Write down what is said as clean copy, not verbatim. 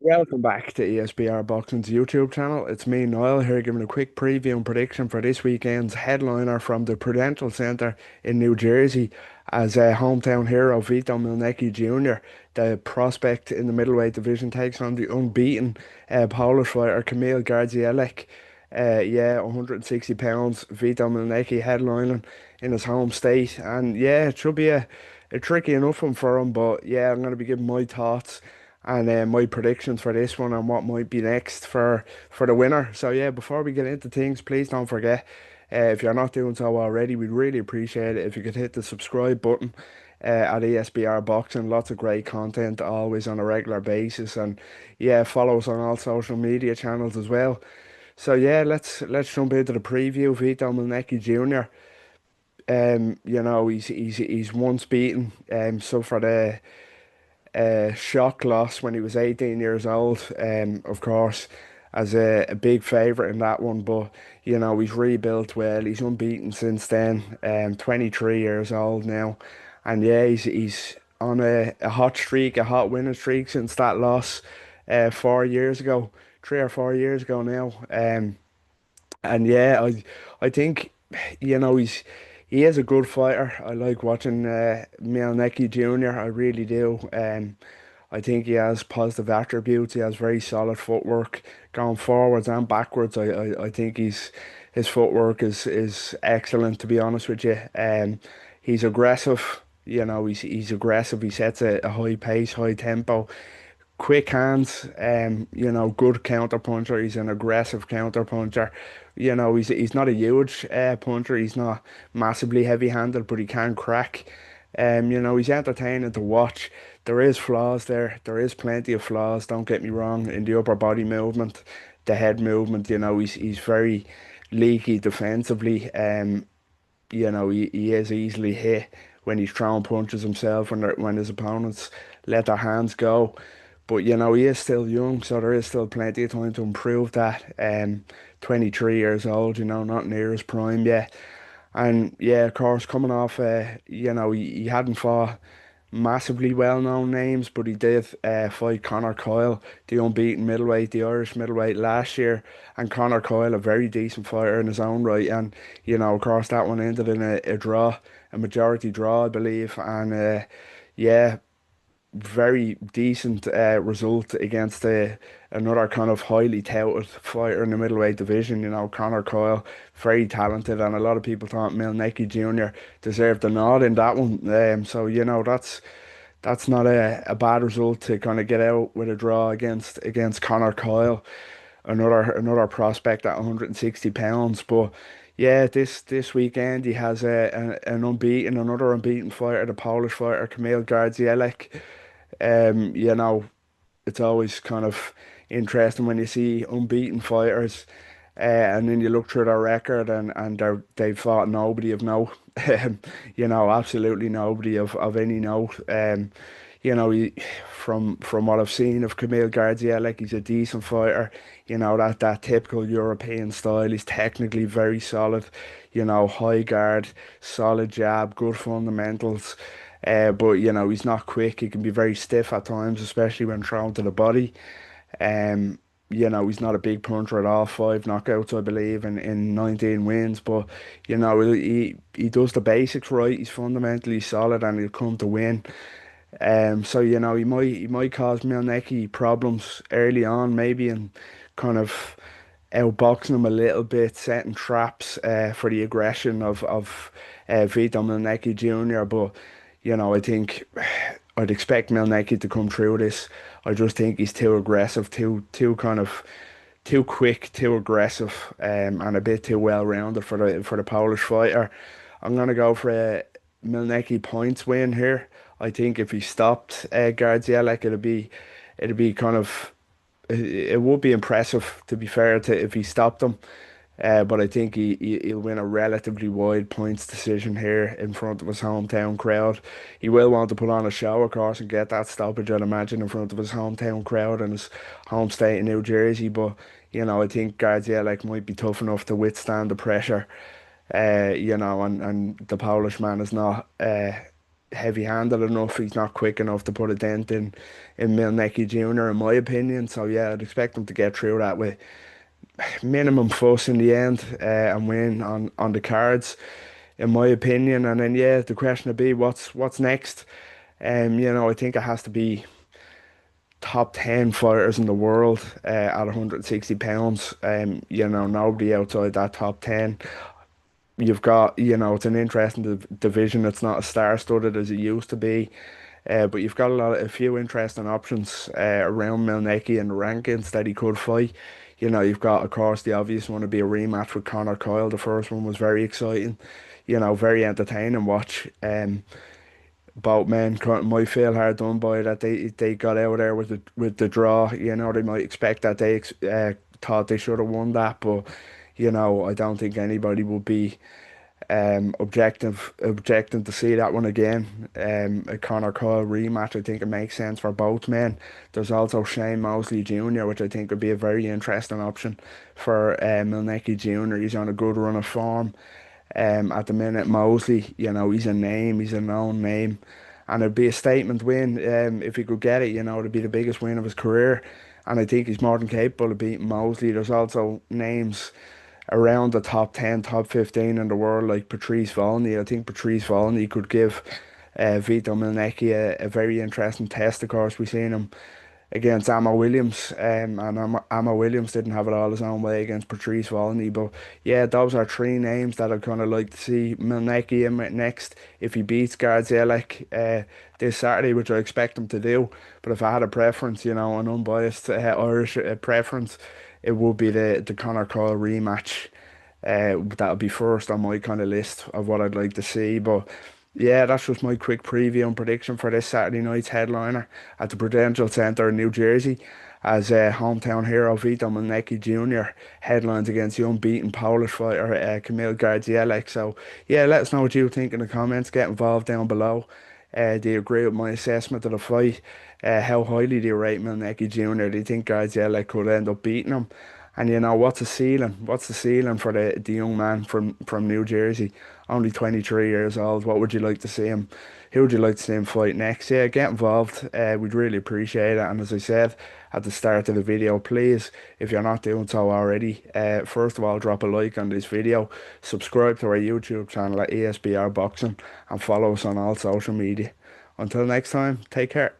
Welcome back to ESBR Boxing's YouTube channel. It's me, Niall, here giving a quick preview and prediction for this weekend's headliner from the Prudential Centre in New Jersey as a hometown hero Vito Mielnicki Jr., the prospect in the middleweight division, takes on the unbeaten Polish fighter Kamil Gardzielik. Yeah, 160 pounds, Vito Mielnicki headlining in his home state. And yeah, it should be a tricky enough one for him, but yeah, I'm going to be giving my thoughts and my predictions for this one and what might be next for the winner. So yeah, before we get into things, please don't forget if you're not doing so already, we'd really appreciate it if you could hit the subscribe button at ESBR Boxing. Lots of great content always on a regular basis, and yeah, follow us on all social media channels as well. So yeah, let's jump into the preview. Vito Mielnicki Jr. He's once beaten, suffered a shock loss when he was 18 years old. Of course, as a big favourite in that one, but he's rebuilt well. He's unbeaten since then. 23 years old now, and yeah, he's on a hot streak, a hot winning streak since that loss 4 years ago, 3 or 4 years ago now. And yeah, I think he is a good fighter. I like watching Mielnicki Jr. I really do. I think he has positive attributes. He has very solid footwork going forwards and backwards. I think his footwork is excellent, to be honest with you. He's aggressive. He's aggressive. He sets a high pace, high tempo, quick hands, good counter puncher. He's an aggressive counter puncher. He's not a huge puncher. He's not massively heavy-handed, but he can crack. He's entertaining to watch. There is flaws there. There is plenty of flaws, don't get me wrong, in the upper body movement, the head movement. He's very leaky defensively. He is easily hit when he's throwing punches himself when his opponents let their hands go. But he is still young, so there is still plenty of time to improve that. 23 years old, not near his prime yet. And yeah, of course, coming off, he hadn't fought massively well-known names, but he did fight Conor COYLE, the unbeaten middleweight, the Irish middleweight last year. And Conor COYLE, a very decent fighter in his own right. And, of course, that one ended in a draw, a majority draw, I believe. And yeah, very decent result against another kind of highly touted fighter in the middleweight division. Conor COYLE, very talented, and a lot of people thought Mielnicki Jr. deserved the nod in that one. So that's not a bad result to kind of get out with a draw against Conor COYLE, another prospect at 160 pounds. But yeah, this weekend he has another unbeaten fighter, the Polish fighter Kamil Gardzielik. You know, it's always kind of interesting when you see unbeaten fighters, and then you look through their record and they've fought nobody of note. Absolutely nobody of any note. He, from what I've seen of Kamil Gardzielik, he's a decent fighter. That typical European style. He's technically very solid. High guard, solid jab, good fundamentals. But he's not quick. He can be very stiff at times, especially when thrown to the body. Um, he's not a big puncher at all. 5 knockouts, I believe, in 19 wins. But he does the basics right. He's fundamentally solid, and he'll come to win. So he might cause Mielnicki problems early on, maybe, and kind of outboxing him a little bit, setting traps for the aggression of Vito Mielnicki Jr. But I think I'd expect Mielnicki to come through this. I just think he's too aggressive, too kind of too quick, too aggressive, and a bit too well-rounded for the Polish fighter. I'm gonna go for a Mielnicki points win here. I think if he stopped Gardzielik, it'd be kind of it would be impressive, to be fair, to if he stopped him. But I think he'll win a relatively wide points decision here in front of his hometown crowd. He will want to put on a show, of course, and get that stoppage, I'd imagine, in front of his hometown crowd and his home state in New Jersey. But I think Gardzielik might be tough enough to withstand the pressure. And the Polish man is not. heavy-handed enough. He's not quick enough to put a dent in Mielnicki Jr. in my opinion. So yeah, I'd expect him to get through that with minimum fuss in the end, and win on the cards, in my opinion. And then yeah, the question would be what's next. I think it has to be top 10 fighters in the world at 160 pounds. Nobody outside that top 10. You've got, it's an interesting division. It's not as star-studded as it used to be. But you've got a few interesting options around Mielnicki and the rankings that he could fight. You've got, of course, the obvious one to be a rematch with COYLE. The first one was very exciting, very entertaining watch. Both men might feel hard done by that they got out there with the draw. They might expect that thought they should have won that, but I don't think anybody would be objecting to see that one again. A Conor Coyle rematch, I think it makes sense for both men. There's also Shane Mosley Jr., which I think would be a very interesting option for Mielnicki Jr. He's on a good run of form. At the minute, Mosley, he's a name, he's a known name, and it'd be a statement win if he could get it. It'd be the biggest win of his career, and I think he's more than capable of beating Mosley. There's also names around the top 10, top 15 in the world, like Patrice Volney. I think Patrice Volney could give Vito Mielnicki a very interesting test. Of course, we've seen him against Amma Williams, and Amma Williams didn't have it all his own way against Patrice Volney. But yeah, those are three names that I'd kind of like to see Mielnicki in with next if he beats Gardzielik this Saturday, which I expect him to do. But if I had a preference, an unbiased Irish preference, it would be the Conor Coyle rematch. That would be first on my kind of list of what I'd like to see. But yeah, that's just my quick preview and prediction for this Saturday night's headliner at the Prudential Centre in New Jersey, as hometown hero Vito Mielnicki Jr. headlines against the unbeaten Polish fighter Kamil Gardzielik. So yeah, let us know what you think in the comments. Get involved down below. Do you agree with my assessment of the fight? How highly do you rate Mielnicki Jr.? Do you think Gardzielik could end up beating him? And what's the ceiling? What's the ceiling for the young man from New Jersey? Only 23 years old. What would you like to see him? Who would you like to see him fight next? Yeah, get involved. We'd really appreciate it. And as I said at the start of the video, please, if you're not doing so already, first of all, drop a like on this video, subscribe to our YouTube channel at ESBR Boxing, and follow us on all social media. Until next time, take care.